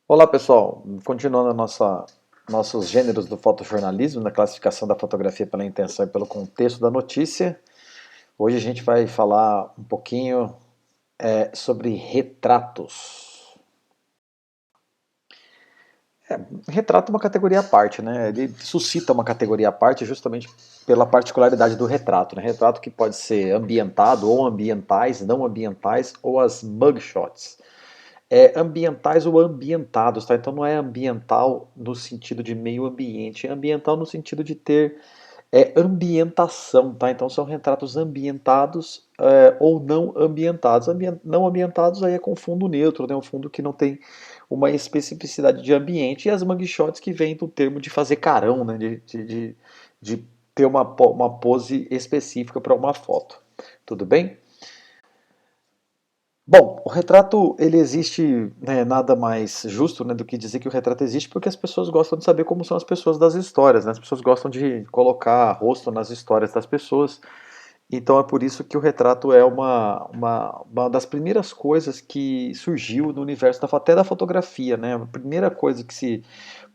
Olá pessoal, continuando nossos gêneros do fotojornalismo, na classificação da fotografia pela intenção e pelo contexto da notícia. Hoje a gente vai falar um pouquinho sobre retratos. Retrato é uma categoria à parte, né? Ele suscita uma categoria à parte justamente pela particularidade do retrato, né? Retrato que pode ser ambientado ou ambientais, não ambientais, ou as mugshots. Ambientais ou ambientados, tá? Então não é ambiental no sentido de meio ambiente, é ambiental no sentido de ter ambientação, tá? Então são retratos ambientados ou não ambientados. Não ambientados aí é com fundo neutro, né? Um fundo que não tem uma especificidade de ambiente, e as mugshots que vêm do termo de fazer carão, né? De ter uma pose específica para uma foto. Tudo bem? Bom, o retrato ele existe, né, nada mais justo, né, do que dizer que o retrato existe porque as pessoas gostam de saber como são as pessoas das histórias, né? As pessoas gostam de colocar rosto nas histórias das pessoas. Então é por isso que o retrato é uma das primeiras coisas que surgiu no universo até da fotografia, né? A primeira coisa que se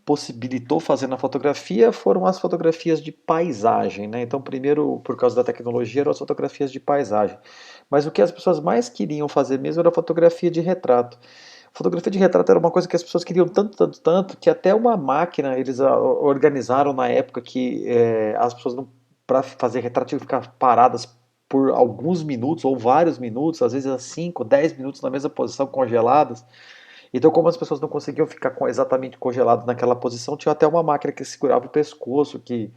possibilitou fazer na fotografia foram as fotografias de paisagem, né? Então, primeiro, por causa da tecnologia, eram as fotografias de paisagem. Mas o que as pessoas mais queriam fazer mesmo era fotografia de retrato. Fotografia de retrato era uma coisa que as pessoas queriam tanto, tanto, tanto, que até uma máquina eles organizaram na época que as pessoas não, para fazer retrato tinham que ficar paradas por alguns minutos ou vários minutos, às vezes 5, 10 minutos na mesma posição, congeladas. Então, como as pessoas não conseguiam ficar exatamente congeladas naquela posição, tinha até uma máquina que segurava o pescoço, que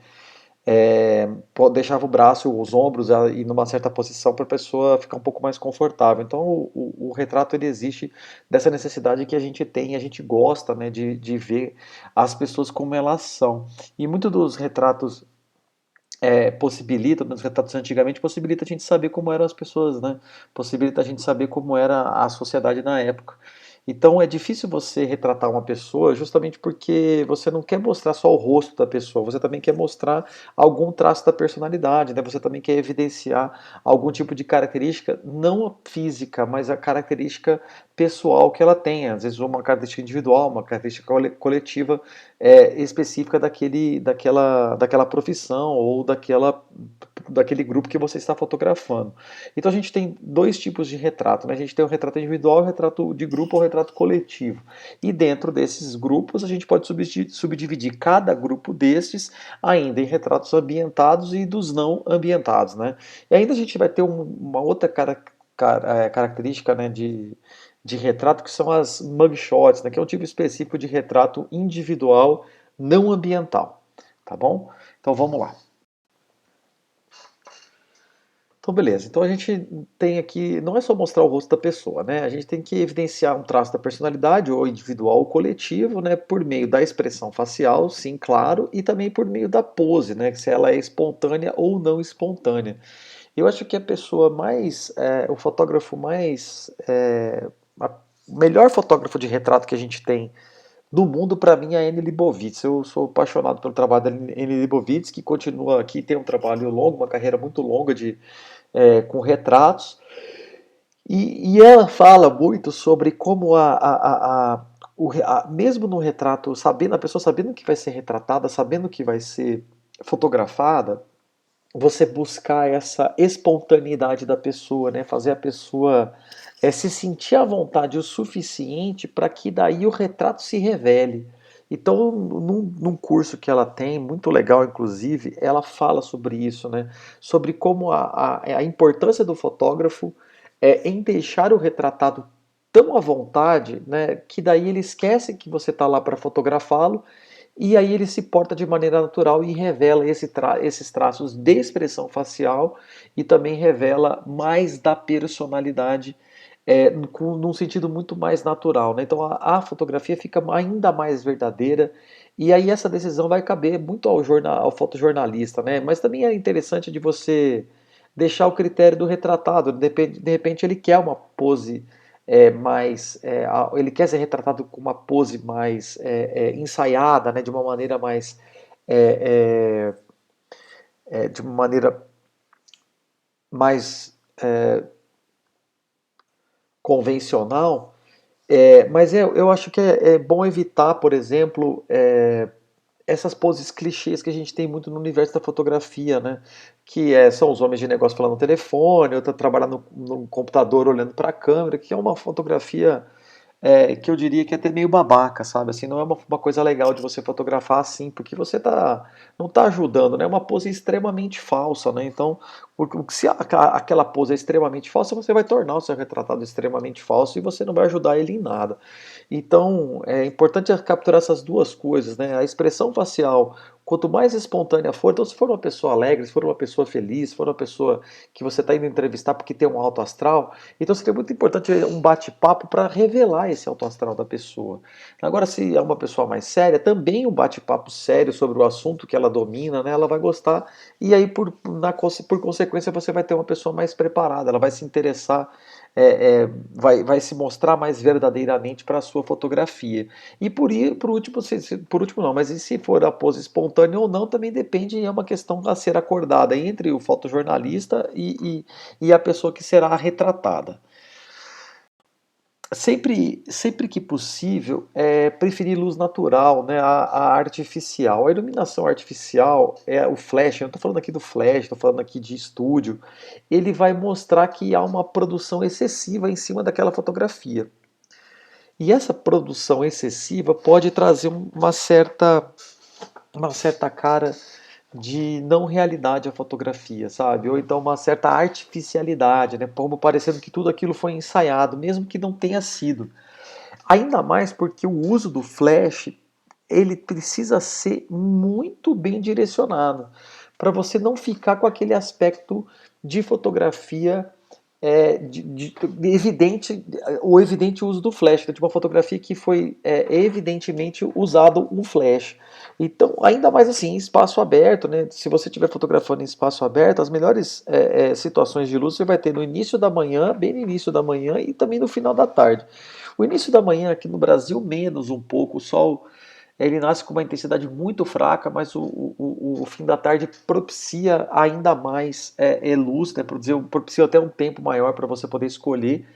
deixava o braço, os ombros em uma certa posição para a pessoa ficar um pouco mais confortável. Então, o retrato ele existe dessa necessidade que a gente tem, e a gente gosta, né, de ver as pessoas como elas são. E muitos dos retratos possibilita, nos retratos antigamente, possibilita a gente saber como eram as pessoas, né? Possibilita a gente saber como era a sociedade na época. Então é difícil você retratar uma pessoa justamente porque você não quer mostrar só o rosto da pessoa, você também quer mostrar algum traço da personalidade, né? Você também quer evidenciar algum tipo de característica, não a física, mas a característica pessoal que ela tem. Às vezes uma característica individual, uma característica coletiva específica daquela profissão ou daquele grupo que você está fotografando. Então a gente tem dois tipos de retrato, né? A gente tem o retrato individual, o retrato de grupo ou o retrato coletivo. E dentro desses grupos a gente pode subdividir cada grupo destes ainda em retratos ambientados e dos não ambientados, né? E ainda a gente vai ter uma outra característica, né, de retrato, que são as mugshots, né, que é um tipo específico de retrato individual não ambiental, tá bom? Então vamos lá. Então beleza, então a gente tem aqui, não é só mostrar o rosto da pessoa, né? A gente tem que evidenciar um traço da personalidade, ou individual ou coletivo, né? Por meio da expressão facial, sim, claro, e também por meio da pose, né? Se ela é espontânea ou não espontânea. Eu acho que a pessoa o fotógrafo o melhor fotógrafo de retrato que a gente tem no mundo, para mim, é a Annie Leibovitz. Eu sou apaixonado pelo trabalho da Annie Leibovitz, que continua aqui, tem um trabalho longo, uma carreira muito longa com retratos. E ela fala muito sobre como mesmo no retrato, sabendo, a pessoa sabendo que vai ser retratada, sabendo que vai ser fotografada, você buscar essa espontaneidade da pessoa, né? Fazer a pessoa se sentir à vontade o suficiente para que daí o retrato se revele. Então, num curso que ela tem, muito legal inclusive, ela fala sobre isso, né? Sobre como a importância do fotógrafo em deixar o retratado tão à vontade, né? Que daí ele esquece que você está lá para fotografá-lo e aí ele se porta de maneira natural e revela esses traços de expressão facial e também revela mais da personalidade num sentido muito mais natural, né? Então a fotografia fica ainda mais verdadeira e aí essa decisão vai caber muito ao fotojornalista, né? Mas também é interessante de você deixar o critério do retratado. De repente ele quer uma pose ele quer ser retratado com uma pose mais ensaiada, né, de uma maneira mais é, de uma maneira mais convencional. Mas eu acho que é bom evitar, por exemplo, essas poses clichês que a gente tem muito no universo da fotografia, né? São os homens de negócio falando no telefone, outra trabalhando no computador olhando para a câmera, que é uma fotografia que eu diria que é até meio babaca, sabe? Assim, não é uma coisa legal de você fotografar assim, porque você não tá ajudando, né? É uma pose extremamente falsa, né? Então, se aquela pose é extremamente falsa, você vai tornar o seu retratado extremamente falso e você não vai ajudar ele em nada. Então, é importante capturar essas duas coisas, né? A expressão facial, quanto mais espontânea for, então se for uma pessoa alegre, se for uma pessoa feliz, se for uma pessoa que você está indo entrevistar porque tem um alto astral, então seria muito importante um bate-papo para revelar esse alto astral da pessoa. Agora, se é uma pessoa mais séria, também um bate-papo sério sobre o assunto que ela domina, né? Ela vai gostar, e aí, por consequência, você vai ter uma pessoa mais preparada, ela vai se interessar vai se mostrar mais verdadeiramente para a sua fotografia. E por último, por último não, mas e se for a pose espontânea ou não, também depende, é uma questão a ser acordada entre o fotojornalista e a pessoa que será retratada. Sempre que possível, preferir luz natural, né, a artificial. A iluminação artificial, o flash, eu não estou falando aqui do flash, estou falando aqui de estúdio, ele vai mostrar que há uma produção excessiva em cima daquela fotografia. E essa produção excessiva pode trazer uma certa cara de não realidade à fotografia, sabe? Ou então uma certa artificialidade, né? Como parecendo que tudo aquilo foi ensaiado, mesmo que não tenha sido. Ainda mais porque o uso do flash ele precisa ser muito bem direcionado para você não ficar com aquele aspecto de fotografia evidente, o evidente uso do flash, né, de uma fotografia que foi evidentemente usado um flash. Então, ainda mais assim, em espaço aberto, né? Se você estiver fotografando em espaço aberto, as melhores situações de luz você vai ter no início da manhã, bem no início da manhã e também no final da tarde. O início da manhã aqui no Brasil menos um pouco, o sol ele nasce com uma intensidade muito fraca, mas o fim da tarde propicia ainda mais luz, né? Propicia até um tempo maior para você poder escolher,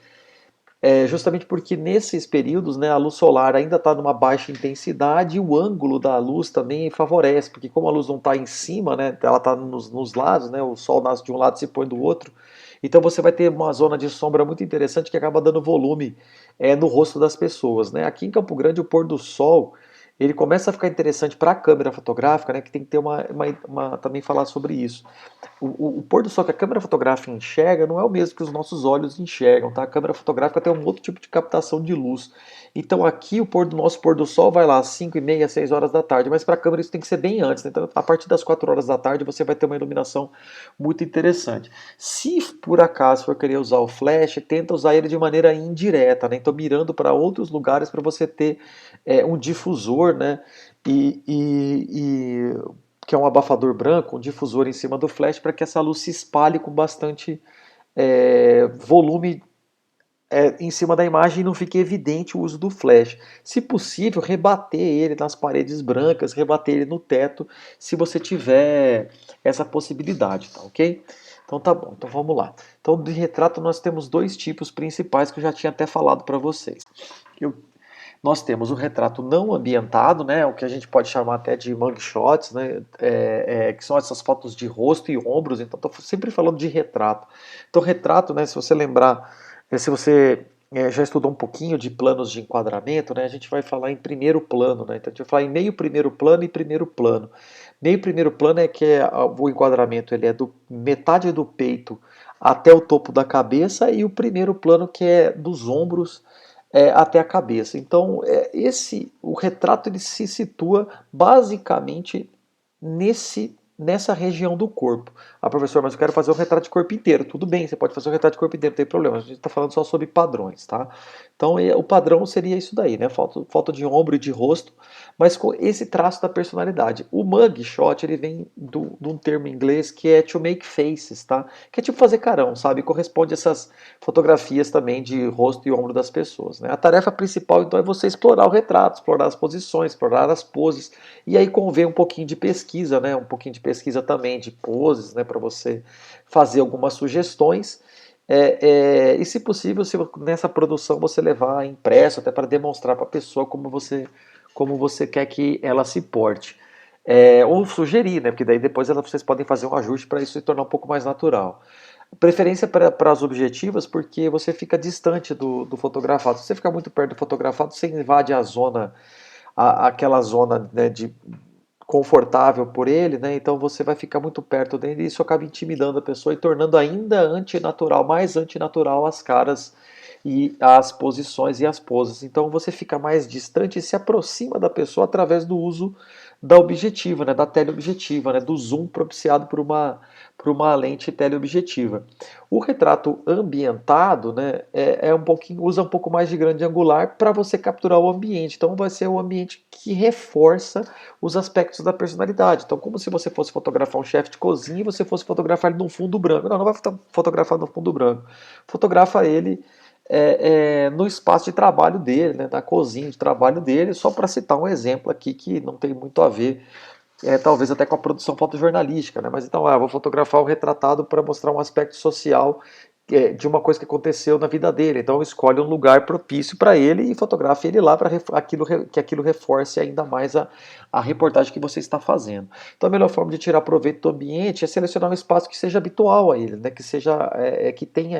justamente porque nesses períodos, né, a luz solar ainda está numa baixa intensidade e o ângulo da luz também favorece, porque como a luz não está em cima, né, ela está nos lados, né, o sol nasce de um lado e se põe do outro, então você vai ter uma zona de sombra muito interessante que acaba dando volume no rosto das pessoas, né? Aqui em Campo Grande o pôr do sol ele começa a ficar interessante para a câmera fotográfica, né, que tem que ter também falar sobre isso. O pôr do sol que a câmera fotográfica enxerga não é o mesmo que os nossos olhos enxergam, tá? A câmera fotográfica tem um outro tipo de captação de luz. Então aqui nosso pôr do sol vai lá às 5 e meia, 6 horas da tarde, mas para a câmera isso tem que ser bem antes, né? Então a partir das 4 horas da tarde você vai ter uma iluminação muito interessante. Se por acaso for querer usar o flash, tenta usar ele de maneira indireta, né? Então mirando para outros lugares para você ter um difusor, né? E que é um abafador branco, um difusor em cima do flash para que essa luz se espalhe com bastante volume em cima da imagem e não fique evidente o uso do flash. Se possível, rebater ele nas paredes brancas, rebater ele no teto, se você tiver essa possibilidade, tá ok? Então tá bom, então vamos lá. Então de retrato nós temos dois tipos principais que eu já tinha até falado para vocês. Eu nós temos o retrato não ambientado, né, o que a gente pode chamar até de mugshots, né, que são essas fotos de rosto e ombros. Então, estou sempre falando de retrato. Então, retrato, né, se você lembrar, se você já estudou um pouquinho de planos de enquadramento, né, a gente vai falar em primeiro plano, né, então a gente vai falar em meio primeiro plano e primeiro plano. Meio primeiro plano o enquadramento ele é do metade do peito até o topo da cabeça e o primeiro plano que é dos ombros até a cabeça. Então, o retrato ele se situa basicamente nessa região do corpo. Ah, professor, mas eu quero fazer um retrato de corpo inteiro. Tudo bem, você pode fazer um retrato de corpo inteiro, não tem problema. A gente está falando só sobre padrões, tá? Então, o padrão seria isso daí, né? Foto de ombro e de rosto, mas com esse traço da personalidade. O mugshot, ele vem de um termo em inglês que é to make faces, tá? Que é tipo fazer carão, sabe? Corresponde a essas fotografias também de rosto e ombro das pessoas, né? A tarefa principal, então, é você explorar o retrato, explorar as posições, explorar as poses, e aí convém um pouquinho de pesquisa, né? Um pouquinho de pesquisa também de poses, né? Para você fazer algumas sugestões. E se possível, se nessa produção você levar impresso, até para demonstrar para a pessoa como você quer que ela se porte. Ou sugerir, né? Porque daí depois vocês podem fazer um ajuste para isso se tornar um pouco mais natural. Preferência para as objetivas, porque você fica distante do fotografado. Se você ficar muito perto do fotografado, você invade a zona, aquela zona, né, de confortável por ele, né? Então você vai ficar muito perto dele e isso acaba intimidando a pessoa e tornando ainda antinatural, mais antinatural as caras e as posições e as poses. Então você fica mais distante e se aproxima da pessoa através do uso da objetiva, né? Da teleobjetiva, né? Do zoom propiciado por uma lente teleobjetiva. O retrato ambientado, né, um pouquinho, usa um pouco mais de grande angular para você capturar o ambiente. Então vai ser o ambiente que reforça os aspectos da personalidade. Então, como se você fosse fotografar um chefe de cozinha e você fosse fotografar ele num fundo branco. Não, não vai fotografar no fundo branco. Fotografa ele no espaço de trabalho dele, né, na cozinha de trabalho dele, só para citar um exemplo aqui que não tem muito a ver, talvez até com a produção fotojornalística, né? Mas então, vou fotografar o retratado para mostrar um aspecto social de uma coisa que aconteceu na vida dele. Então, escolhe um lugar propício para ele e fotografe ele lá para que aquilo reforce ainda mais a reportagem que você está fazendo. Então, a melhor forma de tirar proveito do ambiente é selecionar um espaço que seja habitual a ele, né? Que seja, que tenha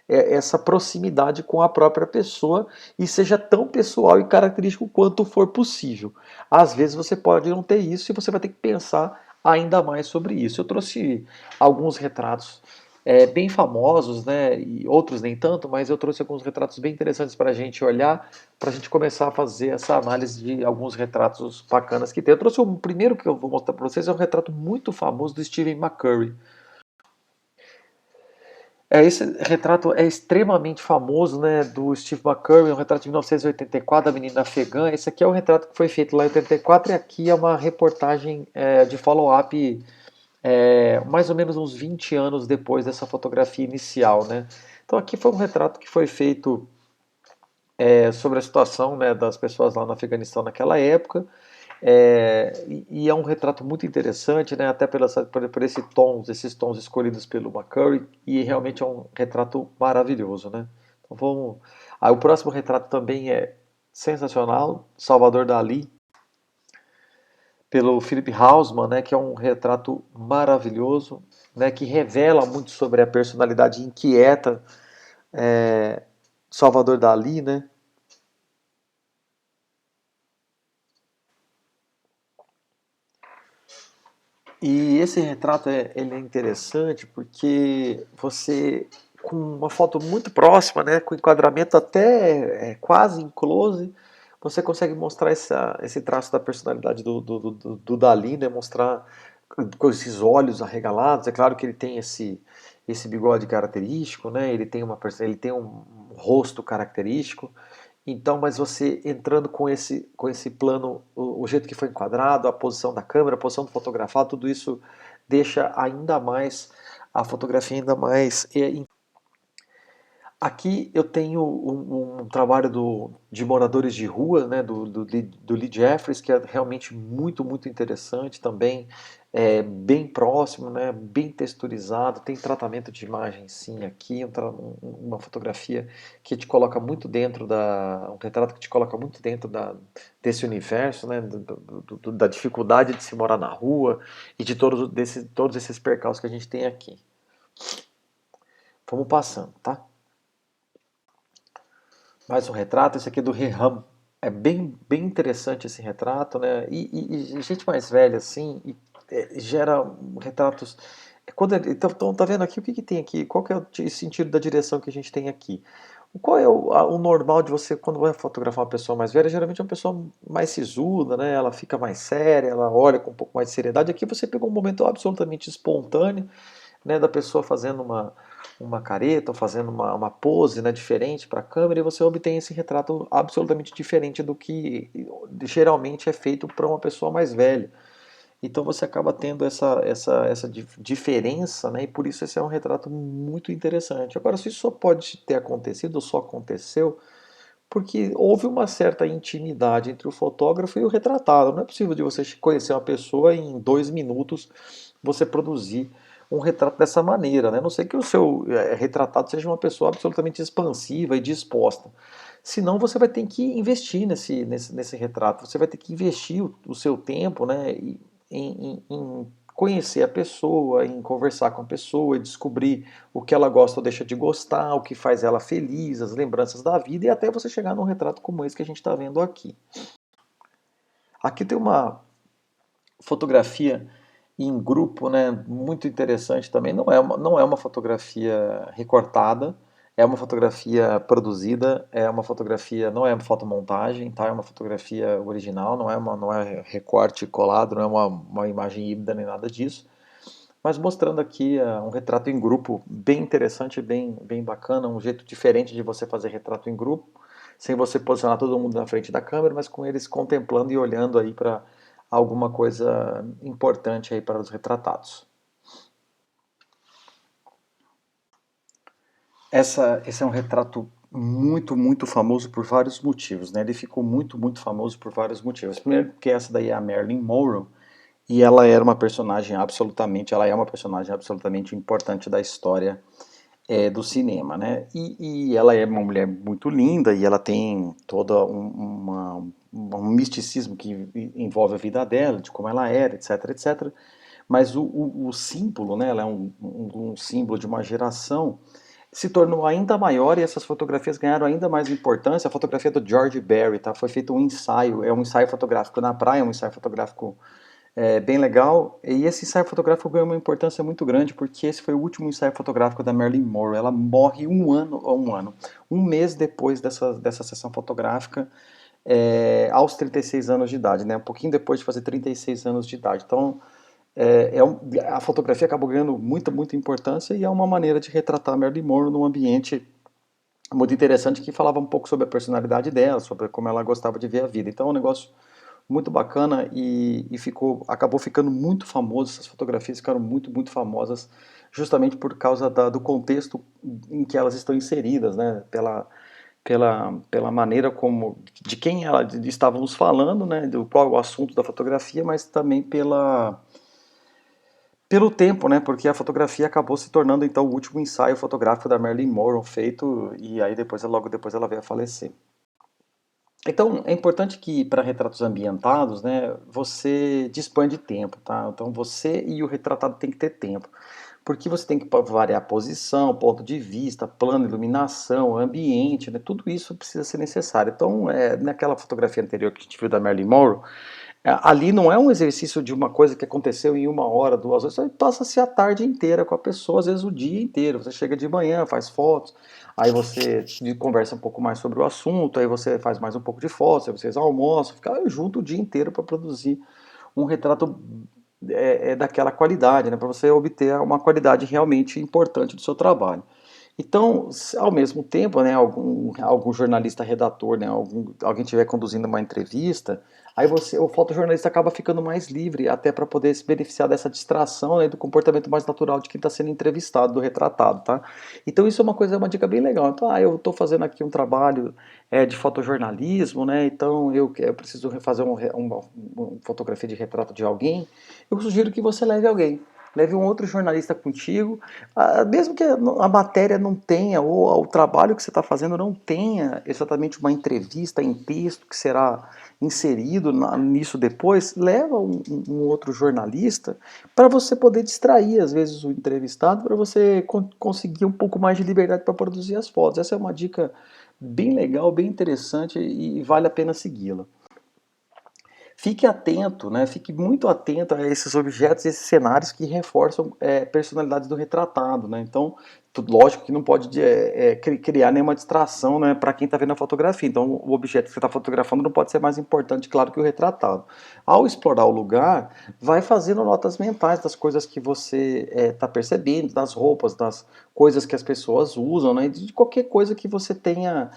essa proximidade com a própria pessoa e seja tão pessoal e característico quanto for possível. Às vezes você pode não ter isso e você vai ter que pensar ainda mais sobre isso. Eu trouxe alguns retratos bem famosos, né, e outros nem tanto, mas eu trouxe alguns retratos bem interessantes para a gente olhar, para a gente começar a fazer essa análise de alguns retratos bacanas que tem. Eu trouxe o primeiro que eu vou mostrar para vocês, é um retrato muito famoso do Stephen McCurry. Esse retrato é extremamente famoso, né, do Steve McCurry, um retrato de 1984 da menina afegã. Esse aqui é o retrato que foi feito lá em 84 e aqui é uma reportagem de follow-up mais ou menos uns 20 anos depois dessa fotografia inicial, né. Então aqui foi um retrato que foi feito sobre a situação, né, das pessoas lá no Afeganistão naquela época. E é um retrato muito interessante, né, até por esses tons escolhidos pelo McCurry, e realmente é um retrato maravilhoso, né? Então vamos. O próximo retrato também é sensacional, Salvador Dalí, pelo Philip Houseman, né, que é um retrato maravilhoso, né, que revela muito sobre a personalidade inquieta Salvador Dalí, né? E esse retrato ele é interessante porque você, com uma foto muito próxima, né, com enquadramento até quase em close, você consegue mostrar esse traço da personalidade do Dalí, né, mostrar com esses olhos arregalados. É claro que ele tem esse bigode característico, né, ele tem um rosto característico, então, mas você entrando com esse plano, o jeito que foi enquadrado, a posição da câmera, a posição do fotografado, tudo isso deixa ainda mais a fotografia ainda mais. Aqui eu tenho um trabalho de moradores de rua, né, do Lee Jeffries, que é realmente muito interessante também, bem próximo, né, bem texturizado, tem tratamento de imagem sim aqui, uma fotografia que te coloca muito dentro um retrato que te coloca muito dentro desse universo, né, da dificuldade de se morar na rua e de todos esses percalços que a gente tem aqui. Vamos passando, tá? Mais um retrato, esse aqui é do Reham. É bem interessante esse retrato, né? E gente mais velha, assim, gera retratos. Então, tá vendo aqui o que tem aqui? Qual que é o sentido da direção que a gente tem aqui? Qual é o normal de você, quando vai fotografar uma pessoa mais velha? Geralmente é uma pessoa mais sisuda, né? Ela fica mais séria, ela olha com um pouco mais de seriedade. Aqui você pegou um momento absolutamente espontâneo, né, da pessoa fazendo uma careta, ou fazendo uma pose, né, diferente para a câmera, e você obtém esse retrato absolutamente diferente do que geralmente é feito para uma pessoa mais velha. Então você acaba tendo essa diferença, né, e por isso esse é um retrato muito interessante. Agora, se isso só pode ter acontecido, ou só aconteceu, porque houve uma certa intimidade entre o fotógrafo e o retratado. Não é possível de você conhecer uma pessoa e em 2 minutos você produzir um retrato dessa maneira, né? A não sei que o seu retratado seja uma pessoa absolutamente expansiva e disposta. Senão você vai ter que investir nesse retrato, você vai ter que investir o seu tempo, né, em conhecer a pessoa, em conversar com a pessoa, descobrir o que ela gosta ou deixa de gostar, o que faz ela feliz, as lembranças da vida, e até você chegar num retrato como esse que a gente está vendo aqui. Aqui tem uma fotografia em grupo, né, muito interessante também. Não é uma fotografia recortada, é uma fotografia produzida, é uma fotografia, não é fotomontagem, tá? É uma fotografia original, não é recorte colado, não é uma imagem híbrida nem nada disso. Mas mostrando aqui um retrato em grupo bem interessante, bem bacana, um jeito diferente de você fazer retrato em grupo, sem você posicionar todo mundo na frente da câmera, mas com eles contemplando e olhando aí para alguma coisa importante aí para os retratados. Esse é um retrato muito famoso por vários motivos, né? Ele ficou muito famoso por vários motivos. Primeiro, porque essa daí é a Marilyn Monroe, e ela é uma personagem absolutamente importante da história do cinema, né? E ela é uma mulher muito linda e ela tem todo um misticismo que envolve a vida dela, de como ela era, etc. Mas o símbolo, né? Ela é um símbolo de uma geração, se tornou ainda maior e essas fotografias ganharam ainda mais importância. A fotografia do George Barry, tá? Foi feito um ensaio, é um ensaio fotográfico na praia, um ensaio fotográfico bem legal. E esse ensaio fotográfico ganhou uma importância muito grande porque esse foi o último ensaio fotográfico da Marilyn Monroe. Ela morre um mês depois dessa sessão fotográfica, aos 36 anos de idade, né? Um pouquinho depois de fazer 36 anos de idade. Então, a fotografia acabou ganhando muita importância e é uma maneira de retratar a Marilyn Monroe num ambiente muito interessante que falava um pouco sobre a personalidade dela, sobre como ela gostava de ver a vida. Então é um negócio muito bacana e acabou ficando muito famoso. Essas fotografias ficaram muito famosas justamente por causa do contexto em que elas estão inseridas, né? Pela maneira como, de quem estávamos falando, né? Do qual é o assunto da fotografia, mas também pelo tempo, né? Porque a fotografia acabou se tornando então o último ensaio fotográfico da Marilyn Monroe feito e aí logo depois ela veio a falecer. Então, é importante que para retratos ambientados, né, você dispõe de tempo, tá? Então, você e o retratado tem que ter tempo, porque você tem que variar a posição, ponto de vista, plano, iluminação, ambiente, né? Tudo isso precisa ser necessário. Então, naquela fotografia anterior que a gente viu da Marilyn Monroe, ali não é um exercício de uma coisa que aconteceu em 1 hora, 2 horas, você passa-se a tarde inteira com a pessoa, às vezes o dia inteiro. Você chega de manhã, faz fotos, aí você conversa um pouco mais sobre o assunto, aí você faz mais um pouco de fotos, aí vocês almoçam, fica junto o dia inteiro para produzir um retrato daquela qualidade, né, para você obter uma qualidade realmente importante do seu trabalho. Então, ao mesmo tempo, né, algum jornalista redator, né, alguém estiver conduzindo uma entrevista, aí o fotojornalista acaba ficando mais livre, até para poder se beneficiar dessa distração, né, do comportamento mais natural de quem está sendo entrevistado, do retratado, tá? Então isso é uma dica bem legal. Então, eu estou fazendo aqui um trabalho de fotojornalismo, né, então eu preciso fazer uma fotografia de retrato de alguém, eu sugiro que você leve alguém. Leve um outro jornalista contigo, mesmo que a matéria não tenha, ou o trabalho que você está fazendo não tenha exatamente uma entrevista em texto que será inserido nisso depois, leva um outro jornalista para você poder distrair, às vezes, o entrevistado, para você conseguir um pouco mais de liberdade para produzir as fotos. Essa é uma dica bem legal, bem interessante e vale a pena segui-la. Fique atento, né? Fique muito atento a esses objetos, esses cenários que reforçam personalidades do retratado, né? Então, lógico que não pode criar nenhuma distração, né, para quem está vendo a fotografia. Então, o objeto que você está fotografando não pode ser mais importante, claro, que o retratado. Ao explorar o lugar, vai fazendo notas mentais das coisas que você está percebendo, das roupas, das coisas que as pessoas usam, né? De qualquer coisa que você tenha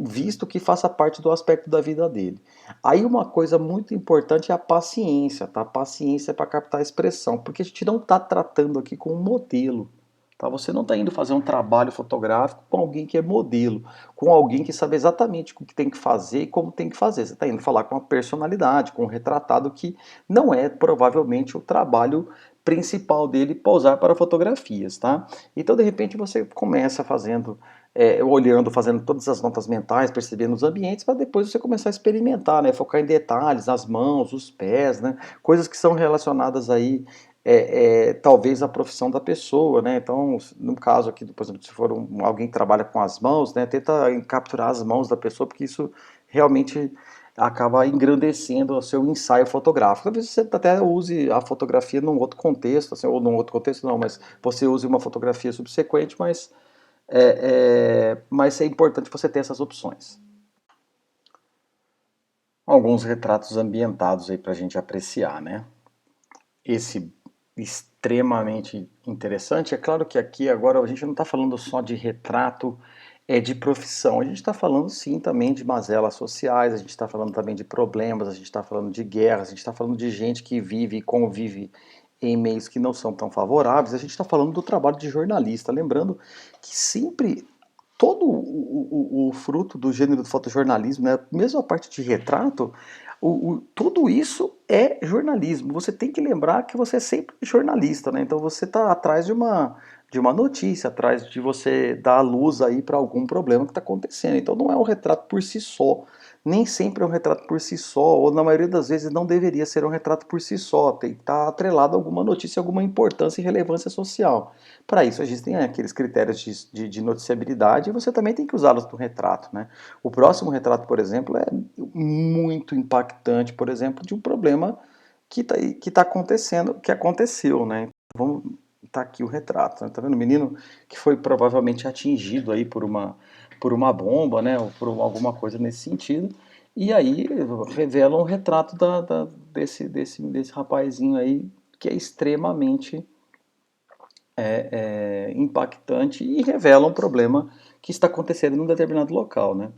visto que faça parte do aspecto da vida dele. Aí uma coisa muito importante é a paciência, tá? Paciência para captar a expressão, porque a gente não está tratando aqui com um modelo, tá? Você não está indo fazer um trabalho fotográfico com alguém que é modelo, com alguém que sabe exatamente o que tem que fazer e como tem que fazer. Você está indo falar com uma personalidade, com um retratado que não é provavelmente o trabalho principal dele, posar para fotografias, tá? Então, de repente, você começa fazendo, olhando, fazendo todas as notas mentais, percebendo os ambientes, para depois você começar a experimentar, né? Focar em detalhes, as mãos, os pés, né? Coisas que são relacionadas aí, talvez à profissão da pessoa, né? Então, no caso aqui, por exemplo, se for alguém que trabalha com as mãos, né? Tenta capturar as mãos da pessoa, porque isso realmente acaba engrandecendo o seu ensaio fotográfico. Talvez você até use a fotografia num outro contexto, assim, ou num outro contexto não, mas você use uma fotografia subsequente, mas é importante você ter essas opções. Alguns retratos ambientados aí para a gente apreciar, né? Esse extremamente interessante. É claro que aqui agora a gente não está falando só de retrato de profissão, a gente está falando sim também de mazelas sociais, a gente está falando também de problemas, a gente está falando de guerras, a gente está falando de gente que vive e convive em meios que não são tão favoráveis, a gente está falando do trabalho de jornalista, lembrando que sempre todo o fruto do gênero do fotojornalismo, né, mesmo a parte de retrato, tudo isso é jornalismo. Você tem que lembrar que você é sempre jornalista, né? Então você está atrás de uma notícia, atrás de você dar luz aí para algum problema que está acontecendo. Então não é um retrato por si só. Nem sempre é um retrato por si só, ou na maioria das vezes não deveria ser um retrato por si só. Tem que estar atrelado a alguma notícia, alguma importância e relevância social. Para isso existem aqueles critérios de noticiabilidade e você também tem que usá-los no retrato, né? O próximo retrato, por exemplo, é muito impactante, por exemplo, de um problema que tá acontecendo, que aconteceu, né? Vamos tá aqui o retrato, né? Tá vendo? O menino que foi provavelmente atingido aí por uma bomba, né? Ou por alguma coisa nesse sentido. E aí revela um retrato desse rapazinho aí que é extremamente impactante e revela um problema que está acontecendo em um determinado local, né?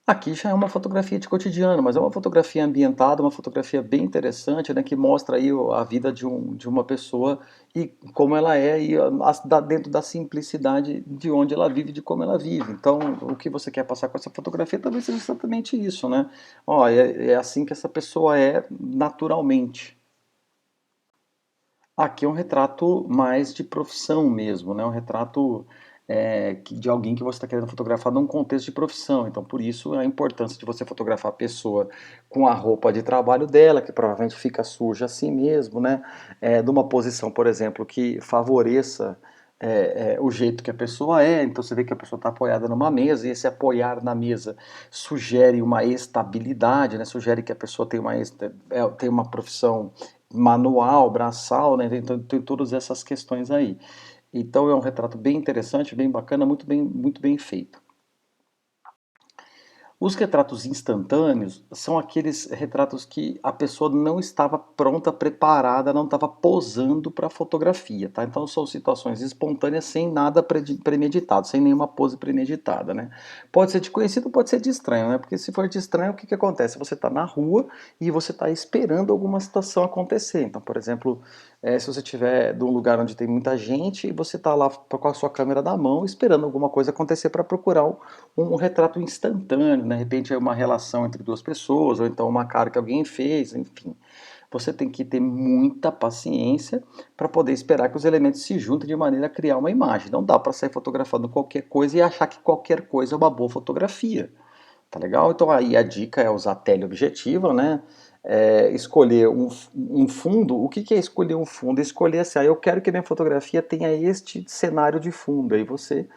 Aqui já é uma fotografia de cotidiano, mas é uma fotografia ambientada, uma fotografia bem interessante, né, que mostra aí a vida de uma pessoa e como ela é e dentro da simplicidade de onde ela vive, de como ela vive. Então, o que você quer passar com essa fotografia talvez seja exatamente isso, né? Ó, é assim que essa pessoa é naturalmente. Aqui é um retrato mais de profissão mesmo, né? Um retrato de alguém que você está querendo fotografar num contexto de profissão. Então, por isso, a importância de você fotografar a pessoa com a roupa de trabalho dela, que provavelmente fica suja assim mesmo, né? De uma posição, por exemplo, que favoreça o jeito que a pessoa é. Então, você vê que a pessoa está apoiada numa mesa, e esse apoiar na mesa sugere uma estabilidade, né? Sugere que a pessoa tem uma profissão manual, braçal, né? Então tem todas essas questões aí. Então é um retrato bem interessante, bem bacana, muito bem feito. Os retratos instantâneos são aqueles retratos que a pessoa não estava pronta, preparada, não estava posando para a fotografia, tá? Então são situações espontâneas sem nada premeditado, sem nenhuma pose premeditada, né? Pode ser de conhecido, pode ser de estranho, né? Porque se for de estranho, o que que acontece? Você está na rua e você está esperando alguma situação acontecer. Então, por exemplo, se você estiver num lugar onde tem muita gente e você está lá com a sua câmera na mão esperando alguma coisa acontecer para procurar um retrato instantâneo, né? De repente é uma relação entre duas pessoas, ou então uma cara que alguém fez, enfim. Você tem que ter muita paciência para poder esperar que os elementos se juntem de maneira a criar uma imagem. Não dá para sair fotografando qualquer coisa e achar que qualquer coisa é uma boa fotografia. Tá legal? Então aí a dica é usar teleobjetiva, né? Escolher um fundo. O que que é escolher um fundo? Escolher assim, eu quero que minha fotografia tenha este cenário de fundo. Aí você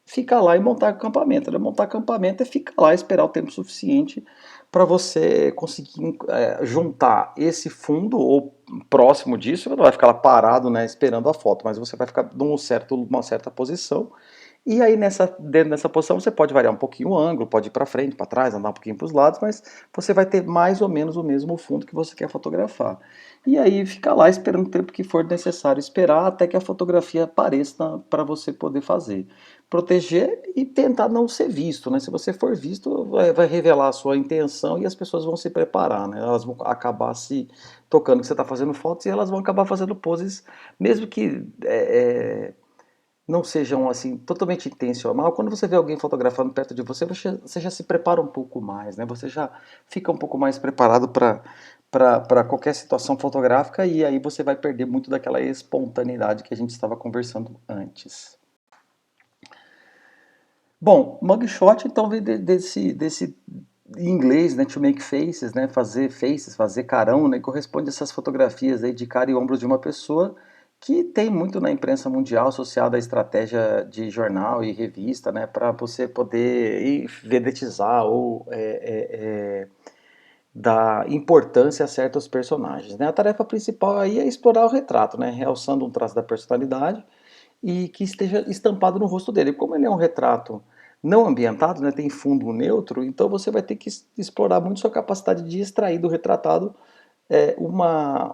fica lá e montar acampamento, né? Montar acampamento é ficar lá e esperar o tempo suficiente para você conseguir juntar esse fundo ou próximo disso. Você não vai ficar lá parado, né, esperando a foto, mas você vai ficar numa certa posição e aí, dentro dessa posição, você pode variar um pouquinho o ângulo, pode ir para frente, para trás, andar um pouquinho para os lados, mas você vai ter mais ou menos o mesmo fundo que você quer fotografar. E aí, fica lá esperando o tempo que for necessário esperar até que a fotografia apareça para você poder fazer. Proteger e tentar não ser visto, né? Se você for visto, vai revelar a sua intenção e as pessoas vão se preparar, né? Elas vão acabar se tocando que você está fazendo fotos e elas vão acabar fazendo poses, mesmo que não sejam assim totalmente intencional. Quando você vê alguém fotografando perto de você, você já se prepara um pouco mais, né? Você já fica um pouco mais preparado para qualquer situação fotográfica e aí você vai perder muito daquela espontaneidade que a gente estava conversando antes. Bom, mugshot então vem desse em inglês, né, to make faces, né, fazer faces, fazer carão, né, corresponde a essas fotografias aí de cara e ombros de uma pessoa que tem muito na imprensa mundial associada à estratégia de jornal e revista, né, para você poder vedetizar ou dar importância a certos personagens, né. A tarefa principal aí é explorar o retrato, né, realçando um traço da personalidade e que esteja estampado no rosto dele. Como ele é um retrato não ambientado, né, tem fundo neutro, então você vai ter que explorar muito sua capacidade de extrair do retratado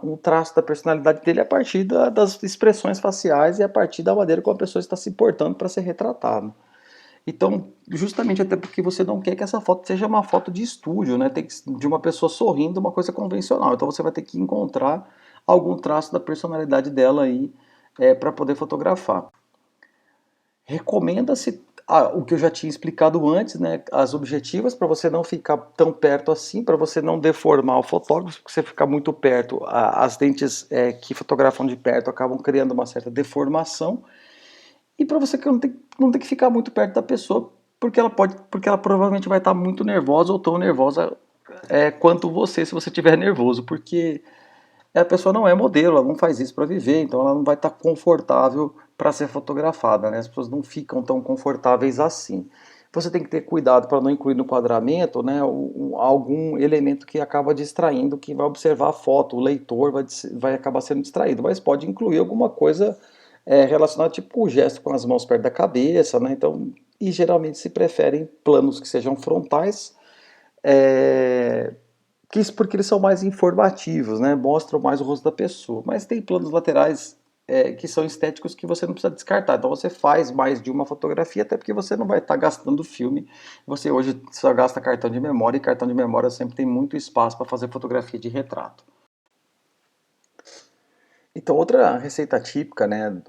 um traço da personalidade dele a partir das expressões faciais e a partir da maneira como a pessoa está se portando para ser retratada. Então, justamente até porque você não quer que essa foto seja uma foto de estúdio, né? Tem que, de uma pessoa sorrindo, uma coisa convencional. Então você vai ter que encontrar algum traço da personalidade dela aí para poder fotografar. Recomenda-se o que eu já tinha explicado antes, né? As objetivas para você não ficar tão perto assim, para você não deformar o fotógrafo, porque você ficar muito perto, as lentes que fotografam de perto acabam criando uma certa deformação. E para você que não tem que ficar muito perto da pessoa, porque ela provavelmente vai estar muito nervosa ou tão nervosa quanto você, se você estiver nervoso, porque a pessoa não é modelo, ela não faz isso para viver, então ela não vai estar confortável para ser fotografada, né? As pessoas não ficam tão confortáveis assim. Você tem que ter cuidado para não incluir no quadramento, né, algum elemento que acaba distraindo quem vai observar a foto. O leitor vai acabar sendo distraído, mas pode incluir alguma coisa relacionada, tipo o gesto com as mãos perto da cabeça, né? Então, e geralmente se preferem planos que sejam frontais, é, que isso porque eles são mais informativos, né? Mostram mais o rosto da pessoa. Mas tem planos laterais que são estéticos que você não precisa descartar. Então você faz mais de uma fotografia, até porque você não vai estar gastando filme. Você hoje só gasta cartão de memória, e cartão de memória sempre tem muito espaço para fazer fotografia de retrato. Então, outra receita típica, né,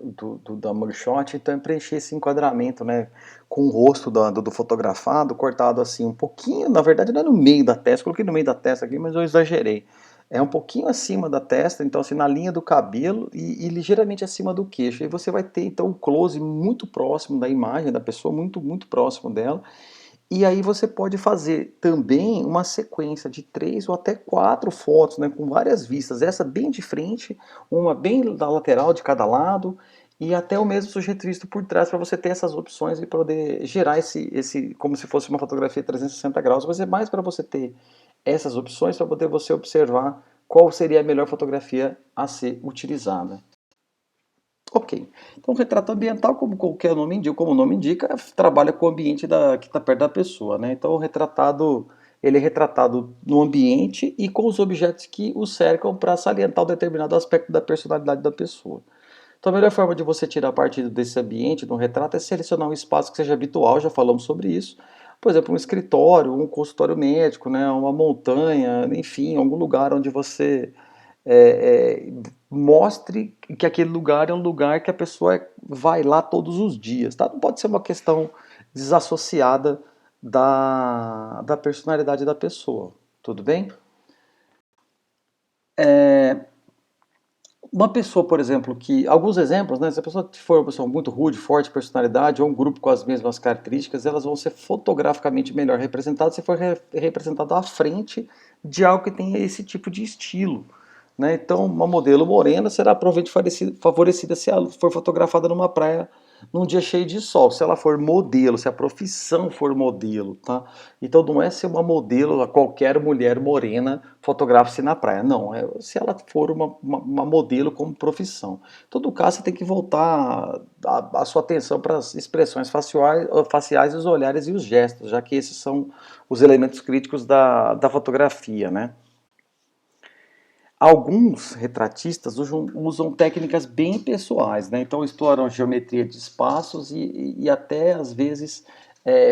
da mugshot, então, é preencher esse enquadramento, né, com o rosto do fotografado, cortado assim um pouquinho, na verdade não é no meio da testa, coloquei no meio da testa aqui, mas eu exagerei. É um pouquinho acima da testa, então assim, na linha do cabelo e ligeiramente acima do queixo. E você vai ter, então, um close muito próximo da imagem da pessoa, muito, muito próximo dela. E aí você pode fazer também uma sequência de 3 ou até 4 fotos, né, com várias vistas, essa bem de frente, uma bem da lateral de cada lado, e até o mesmo sujeito visto por trás, para você ter essas opções e poder gerar como se fosse uma fotografia 360 graus, mas é mais para você ter essas opções, para poder você observar qual seria a melhor fotografia a ser utilizada. Ok. Então, o retrato ambiental, como qualquer nome indica, como o nome indica, trabalha com o ambiente que está perto da pessoa, né? Então, ele é retratado no ambiente e com os objetos que o cercam para salientar um determinado aspecto da personalidade da pessoa. Então, a melhor forma de você tirar partido desse ambiente, no retrato, é selecionar um espaço que seja habitual, já falamos sobre isso. Por exemplo, um escritório, um consultório médico, né, uma montanha, enfim, algum lugar onde você mostre que aquele lugar é um lugar que a pessoa vai lá todos os dias, tá? Não pode ser uma questão desassociada da personalidade da pessoa, tudo bem? Uma pessoa, por exemplo, alguns exemplos, né? Se a pessoa for uma pessoa muito rude, forte personalidade, ou um grupo com as mesmas características, elas vão ser fotograficamente melhor representadas se for representado à frente de algo que tenha esse tipo de estilo. Né? Então, uma modelo morena será provavelmente favorecida se ela for fotografada numa praia num dia cheio de sol. Se ela for modelo, se a profissão for modelo, tá? Então não é ser uma modelo, qualquer mulher morena fotografe-se na praia. Não, é se ela for uma modelo como profissão. Em todo caso, você tem que voltar a sua atenção para as expressões faciais, os olhares e os gestos, já que esses são os elementos críticos da fotografia, né? Alguns retratistas usam técnicas bem pessoais, né? Então exploram geometria de espaços e até às vezes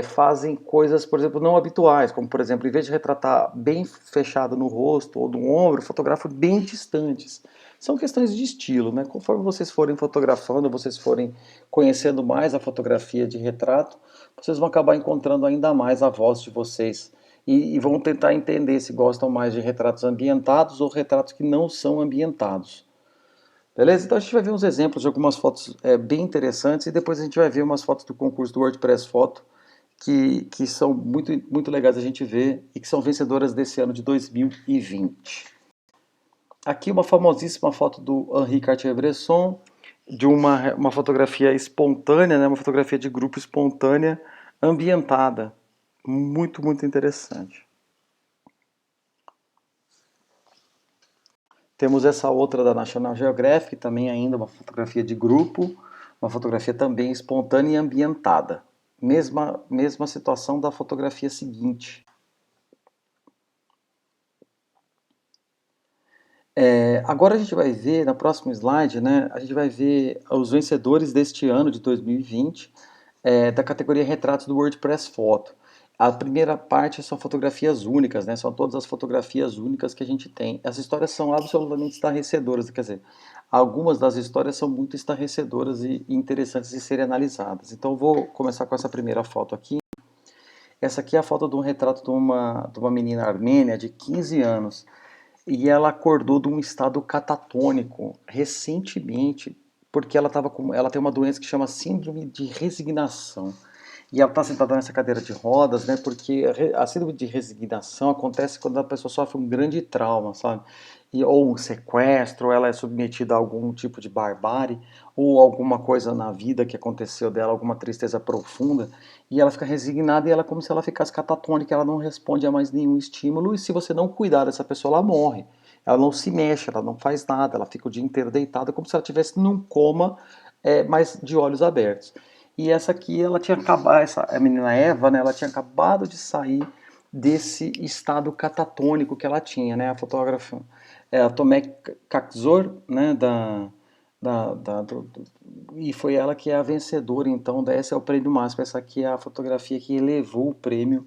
fazem coisas, por exemplo, não habituais, como por exemplo, em vez de retratar bem fechado no rosto ou no ombro, fotografam bem distantes. São questões de estilo, né? Conforme vocês forem fotografando, vocês forem conhecendo mais a fotografia de retrato, vocês vão acabar encontrando ainda mais a voz de vocês e vão tentar entender se gostam mais de retratos ambientados ou retratos que não são ambientados. Beleza? Então a gente vai ver uns exemplos de algumas fotos bem interessantes e depois a gente vai ver umas fotos do concurso do WordPress Foto que são muito, muito legais a gente ver e que são vencedoras desse ano de 2020. Aqui uma famosíssima foto do Henri Cartier-Bresson, de uma fotografia espontânea, né, uma fotografia de grupo espontânea, ambientada. Muito, muito interessante. Temos essa outra da National Geographic, também ainda uma fotografia de grupo, uma fotografia também espontânea e ambientada. Mesma situação da fotografia seguinte. Agora a gente vai ver, no próximo slide, né, a gente vai ver os vencedores deste ano de 2020, da categoria Retratos do WordPress Foto. A primeira parte são fotografias únicas, né, são todas as fotografias únicas que a gente tem. As histórias são absolutamente estarrecedoras, quer dizer, algumas das histórias são muito estarrecedoras e interessantes de serem analisadas. Então eu vou começar com essa primeira foto aqui. Essa aqui é a foto de um retrato de uma menina armênia de 15 anos. E ela acordou de um estado catatônico recentemente, porque ela tem uma doença que chama síndrome de resignação. E ela está sentada nessa cadeira de rodas, né? Porque a síndrome de resignação acontece quando a pessoa sofre um grande trauma, sabe? Ou um sequestro, ou ela é submetida a algum tipo de barbárie, ou alguma coisa na vida que aconteceu dela, alguma tristeza profunda, e ela fica resignada e ela é como se ela ficasse catatônica, ela não responde a mais nenhum estímulo, e se você não cuidar dessa pessoa, ela morre. Ela não se mexe, ela não faz nada, ela fica o dia inteiro deitada, como se ela estivesse num coma, mas de olhos abertos. E essa aqui, ela tinha acabado, a menina Eva, né, ela tinha acabado de sair desse estado catatônico que ela tinha, né, a fotógrafa a Tomé Kakzor, né, e foi ela que é a vencedora, então, esse é o prêmio máximo, essa aqui é a fotografia que elevou o prêmio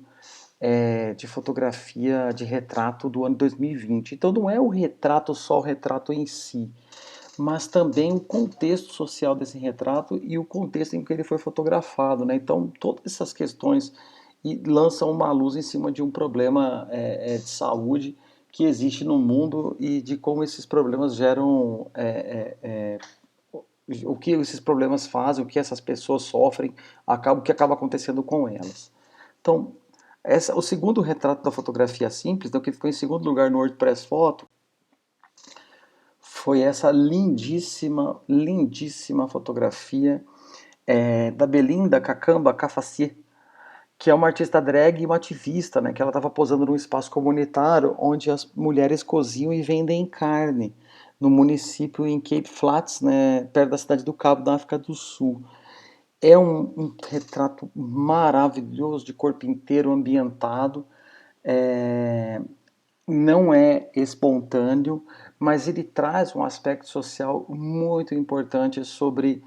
de fotografia de retrato do ano 2020. Então não é o retrato só o retrato em si, mas também o contexto social desse retrato e o contexto em que ele foi fotografado, né? Então todas essas questões lançam uma luz em cima de um problema de saúde que existe no mundo e de como esses problemas geram o que esses problemas fazem, o que essas pessoas sofrem, o que acaba acontecendo com elas. Então, o segundo retrato da fotografia simples, que ficou em segundo lugar no WordPress Photo, foi essa lindíssima, lindíssima fotografia da Belinda Cacamba Cafacier, que é uma artista drag e uma ativista, né? Que ela estava posando num espaço comunitário onde as mulheres cozinham e vendem carne, no município em Cape Flats, né? Perto da cidade do Cabo, da África do Sul. É um retrato maravilhoso de corpo inteiro ambientado. É, não é espontâneo, mas ele traz um aspecto social muito importante sobre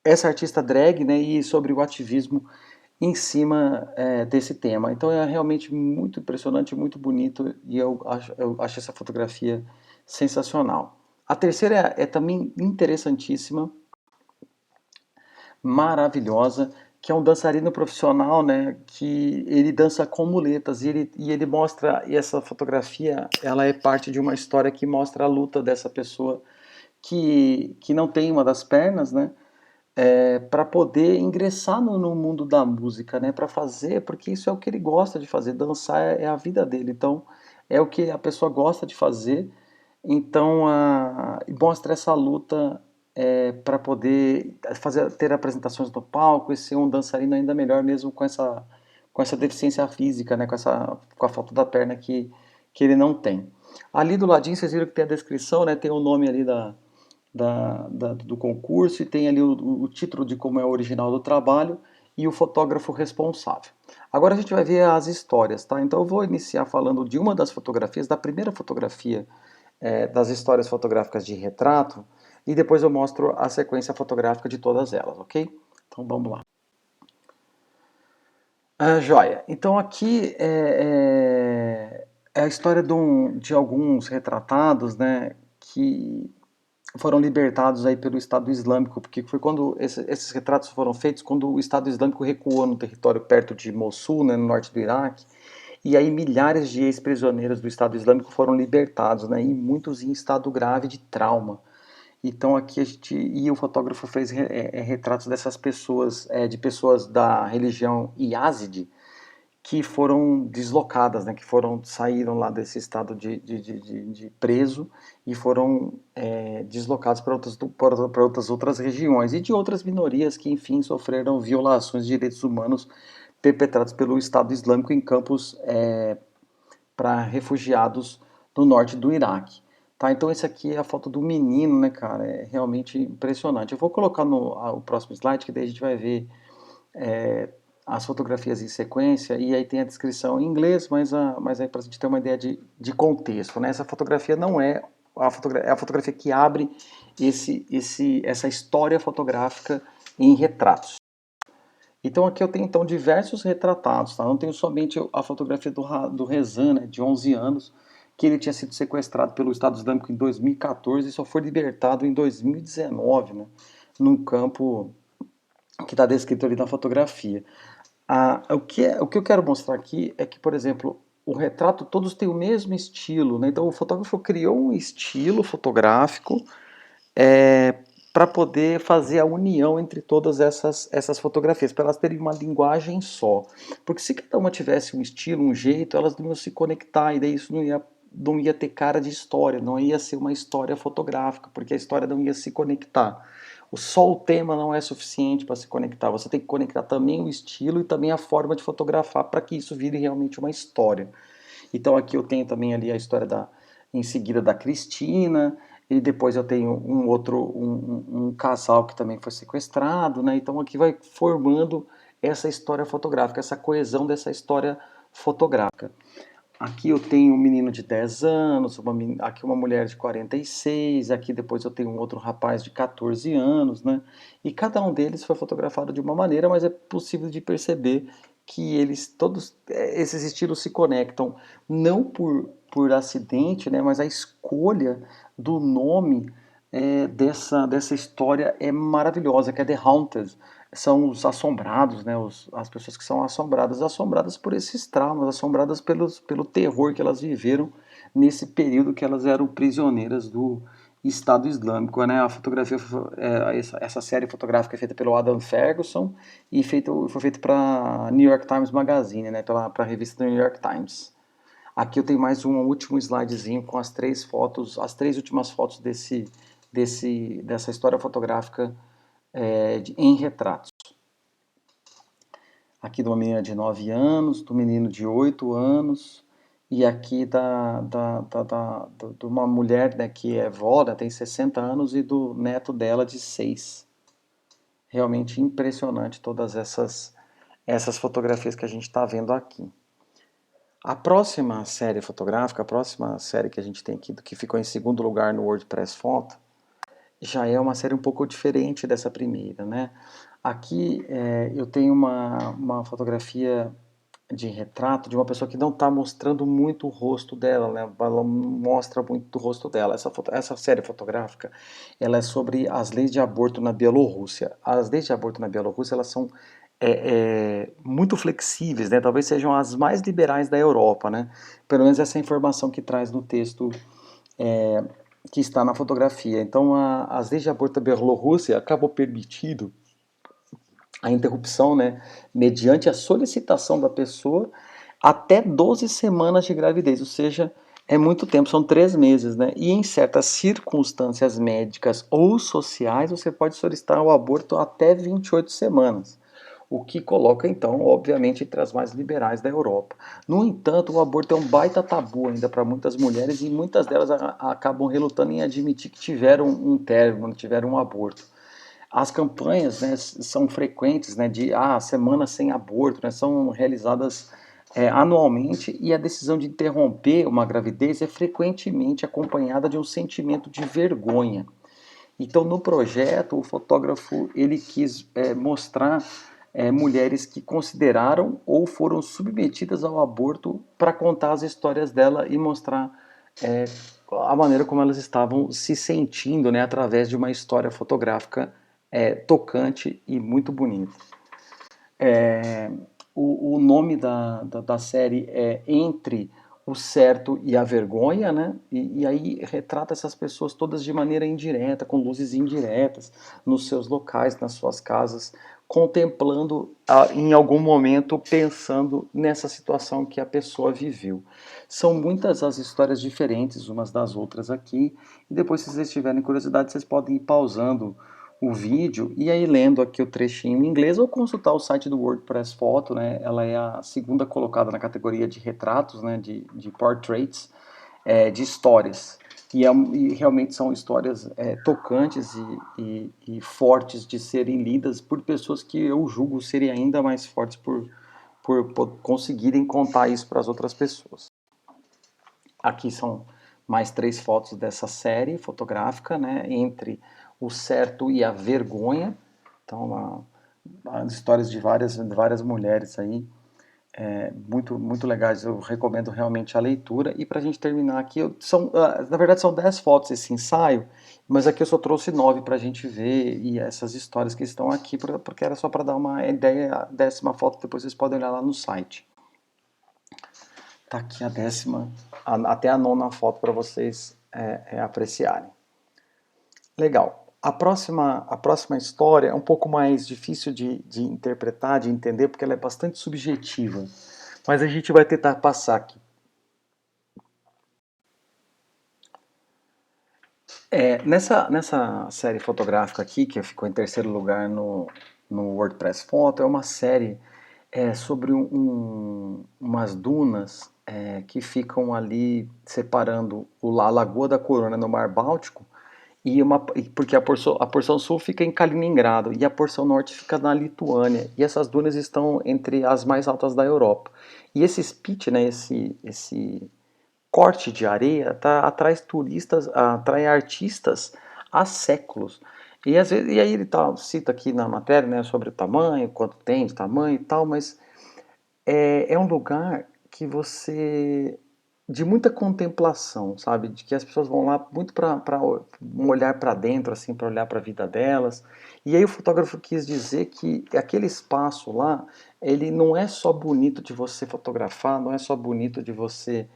essa artista drag, né, e sobre o ativismo em cima desse tema. Então é realmente muito impressionante, muito bonito e eu acho essa fotografia sensacional. A terceira é também interessantíssima, maravilhosa, que é um dançarino profissional, né, que ele dança com muletas e ele mostra, e essa fotografia, ela é parte de uma história que mostra a luta dessa pessoa que não tem uma das pernas, né, para poder ingressar no mundo da música, né, para fazer, porque isso é o que ele gosta de fazer, dançar é a vida dele, então é o que a pessoa gosta de fazer, então mostra essa luta para poder ter apresentações no palco e ser um dançarino ainda melhor mesmo com essa deficiência física, né, com a falta da perna que ele não tem. Ali do ladinho vocês viram que tem a descrição, né, tem o nome ali do concurso e tem ali o título de como é o original do trabalho e o fotógrafo responsável. Agora a gente vai ver as histórias, tá? Então eu vou iniciar falando de uma das fotografias, da primeira fotografia das histórias fotográficas de retrato e depois eu mostro a sequência fotográfica de todas elas, ok? Então vamos lá. Joia. Então aqui é a história de alguns retratados, né, que foram libertados aí pelo Estado Islâmico, porque foi quando esses retratos foram feitos quando o Estado Islâmico recuou no território perto de Mossul, né, no norte do Iraque, e aí milhares de ex-prisioneiros do Estado Islâmico foram libertados, né, e muitos em estado grave de trauma. Então aqui e o fotógrafo fez retratos dessas pessoas, de pessoas da religião Yazidi, que foram deslocadas, né, que saíram lá desse estado de preso e foram deslocados para outras regiões e de outras minorias que, enfim, sofreram violações de direitos humanos perpetrados pelo Estado Islâmico em campos para refugiados no norte do Iraque. Tá, então esse aqui é a foto do menino, né, cara? É realmente impressionante. Eu vou colocar o próximo slide, que daí a gente vai ver é, as fotografias em sequência, e aí tem a descrição em inglês, mas aí para a gente ter uma ideia de contexto, né? Essa fotografia não é é a fotografia que abre essa história fotográfica em retratos. Então aqui eu tenho então diversos retratados, tá? Não tenho somente a fotografia do Rezan, né, de 11 anos, que ele tinha sido sequestrado pelo Estado Islâmico em 2014 e só foi libertado em 2019, né, num campo que está descrito ali na fotografia. O que eu quero mostrar aqui é que, por exemplo, o retrato todos têm o mesmo estilo, né? Então o fotógrafo criou um estilo fotográfico para poder fazer a união entre todas essas fotografias, para elas terem uma linguagem só. Porque se cada uma tivesse um estilo, um jeito, elas não iam se conectar, e daí isso não ia ter cara de história, não ia ser uma história fotográfica, porque a história não ia se conectar. Só o tema não é suficiente para se conectar, você tem que conectar também o estilo e também a forma de fotografar para que isso vire realmente uma história. Então aqui eu tenho também ali a história em seguida da Cristina, e depois eu tenho um casal que também foi sequestrado, né? Então aqui vai formando essa história fotográfica, essa coesão dessa história fotográfica. Aqui eu tenho um menino de 10 anos, aqui uma mulher de 46, aqui depois eu tenho um outro rapaz de 14 anos, né? E cada um deles foi fotografado de uma maneira, mas é possível de perceber que todos esses estilos se conectam, não por acidente, né? Mas a escolha do nome dessa história é maravilhosa, que é The Haunted. São os assombrados, né? As pessoas que são assombradas por esses traumas, assombradas pelo terror que elas viveram nesse período que elas eram prisioneiras do Estado Islâmico, né? A fotografia, essa série fotográfica é feita pelo Adam Ferguson e foi feita para New York Times Magazine, né? Para a revista New York Times. Aqui eu tenho mais um último slidezinho com as três fotos, as três últimas fotos dessa história fotográfica em retratos. Aqui de uma menina de 9 anos, do menino de 8 anos, e aqui de uma mulher, né, que é vó, né, tem 60 anos, e do neto dela de 6. Realmente impressionante todas essas fotografias que a gente está vendo aqui. A próxima série fotográfica, a próxima série que a gente tem aqui, que ficou em segundo lugar no WordPress Photo, já é uma série um pouco diferente dessa primeira, né? Aqui eu tenho uma fotografia de retrato de uma pessoa que não está mostrando muito o rosto dela, né? Ela não mostra muito do rosto dela. Essa série fotográfica, ela é sobre as leis de aborto na Bielorrússia. As leis de aborto na Bielorrússia, elas são muito flexíveis, né? Talvez sejam as mais liberais da Europa, né? Pelo menos essa é a informação que traz no texto que está na fotografia. Então, as leis de aborto da Bielorrússia acabam permitindo a interrupção, né, mediante a solicitação da pessoa, até 12 semanas de gravidez, ou seja, é muito tempo, são 3 meses, né? E em certas circunstâncias médicas ou sociais, você pode solicitar o aborto até 28 semanas. O que coloca, então, obviamente, entre as mais liberais da Europa. No entanto, o aborto é um baita tabu ainda para muitas mulheres e muitas delas acabam relutando em admitir que tiveram um término, tiveram um aborto. As campanhas, né, são frequentes, né, de semana sem aborto, né, são realizadas anualmente, e a decisão de interromper uma gravidez é frequentemente acompanhada de um sentimento de vergonha. Então, no projeto, o fotógrafo ele quis mostrar mulheres que consideraram ou foram submetidas ao aborto para contar as histórias dela e mostrar é, a maneira como elas estavam se sentindo, né, através de uma história fotográfica tocante e muito bonita. O nome da série é Entre o Certo e a Vergonha, né? E aí retrata essas pessoas todas de maneira indireta, com luzes indiretas, nos seus locais, nas suas casas, contemplando em algum momento, pensando nessa situação que a pessoa viveu. São muitas as histórias diferentes umas das outras aqui, e depois, se vocês tiverem curiosidade, vocês podem ir pausando o vídeo e aí lendo aqui o trechinho em inglês ou consultar o site do WordPress Photo, né? Ela é a segunda colocada na categoria de retratos, né? De portraits, de histórias. E realmente são histórias tocantes e fortes de serem lidas por pessoas que eu julgo serem ainda mais fortes por conseguirem contar isso para as outras pessoas. Aqui são mais 3 fotos dessa série fotográfica, né? Entre o certo e a vergonha. Então, as histórias de várias mulheres aí, muito legais. Eu recomendo realmente a leitura. E para a gente terminar aqui, na verdade são 10 fotos esse ensaio, mas aqui eu só trouxe 9 para a gente ver e essas histórias que estão aqui, porque era só para dar uma ideia. A 10ª foto depois vocês podem olhar lá no site. Tá aqui a 10ª, até a 9ª foto para vocês apreciarem. Legal. A próxima história é um pouco mais difícil de interpretar, de entender, porque ela é bastante subjetiva. Mas a gente vai tentar passar aqui. Nessa série fotográfica aqui, que ficou em terceiro lugar no WordPress Photo, é uma série sobre umas dunas que ficam ali separando a Lagoa da Corona no Mar Báltico porque a porção sul fica em Kaliningrado e a porção norte fica na Lituânia. E essas dunas estão entre as mais altas da Europa. E esse spit, né, esse corte de areia, atrai turistas, atrai artistas há séculos. E aí ele cita aqui na matéria, né, sobre o tamanho, quanto tem de tamanho e tal, mas é um lugar que você de muita contemplação, sabe? De que as pessoas vão lá muito para olhar para dentro, assim, para olhar para a vida delas. E aí o fotógrafo quis dizer que aquele espaço lá, ele não é só bonito de você fotografar, não é só bonito de você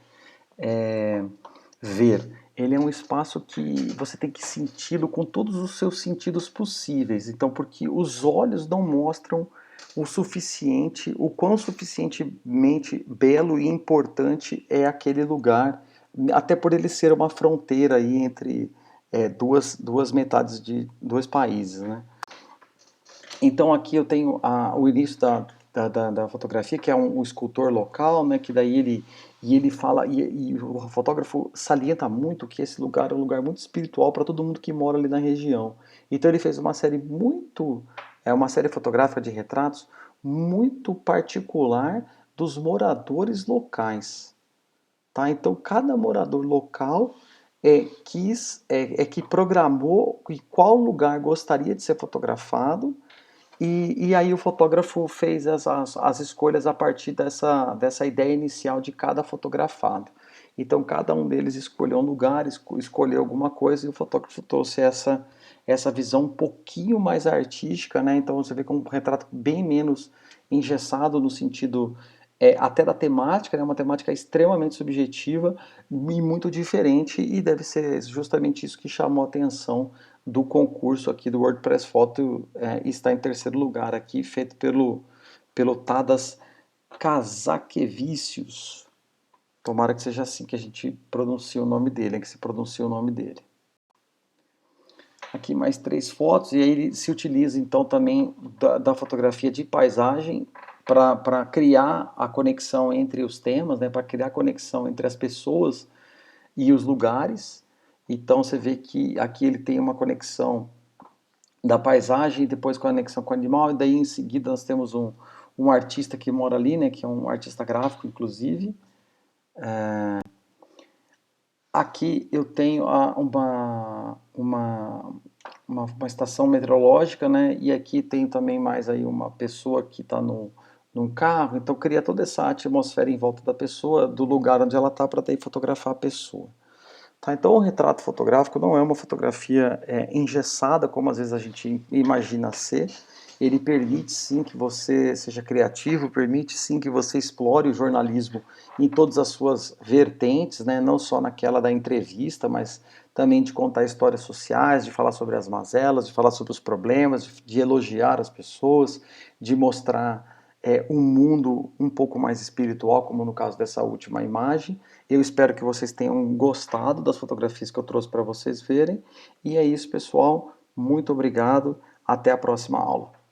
ver. Ele é um espaço que você tem que senti-lo com todos os seus sentidos possíveis. Então, porque os olhos não mostram o suficiente, o quão suficientemente belo e importante é aquele lugar, até por ele ser uma fronteira aí entre duas metades de dois países, né? Então aqui eu tenho o início da fotografia, que é um escultor local, né, que daí ele fala, e o fotógrafo salienta muito que esse lugar é um lugar muito espiritual para todo mundo que mora ali na região. Então ele fez uma série fotográfica de retratos muito particular dos moradores locais. Tá? Então cada morador local que programou em qual lugar gostaria de ser fotografado e aí o fotógrafo fez as escolhas a partir dessa ideia inicial de cada fotografado. Então cada um deles escolheu um lugar, escolheu alguma coisa e o fotógrafo trouxe essa visão um pouquinho mais artística, né? Então você vê com um retrato bem menos engessado no sentido até da temática, né? Uma temática extremamente subjetiva e muito diferente, e deve ser justamente isso que chamou a atenção do concurso aqui do WordPress Photo, está em terceiro lugar aqui, feito pelo Tadas Kazakevicius. Tomara que seja assim que a gente pronuncia o nome dele, que se pronuncia o nome dele. Aqui mais 3 fotos, e aí ele se utiliza então também da fotografia de paisagem para criar a conexão entre os temas, né, para criar a conexão entre as pessoas e os lugares. Então você vê que aqui ele tem uma conexão da paisagem, depois conexão com o animal, e daí em seguida nós temos um artista que mora ali, né, que é um artista gráfico, inclusive. Aqui eu tenho uma estação meteorológica, né? E aqui tem também mais aí uma pessoa que está num carro, então cria toda essa atmosfera em volta da pessoa, do lugar onde ela está, para daí fotografar a pessoa. Tá, então o retrato fotográfico não é uma fotografia engessada, como às vezes a gente imagina ser. Ele permite sim que você seja criativo, permite sim que você explore o jornalismo em todas as suas vertentes, né? Não só naquela da entrevista, mas também de contar histórias sociais, de falar sobre as mazelas, de falar sobre os problemas, de elogiar as pessoas, de mostrar um mundo um pouco mais espiritual, como no caso dessa última imagem. Eu espero que vocês tenham gostado das fotografias que eu trouxe para vocês verem. E é isso, pessoal. Muito obrigado. Até a próxima aula.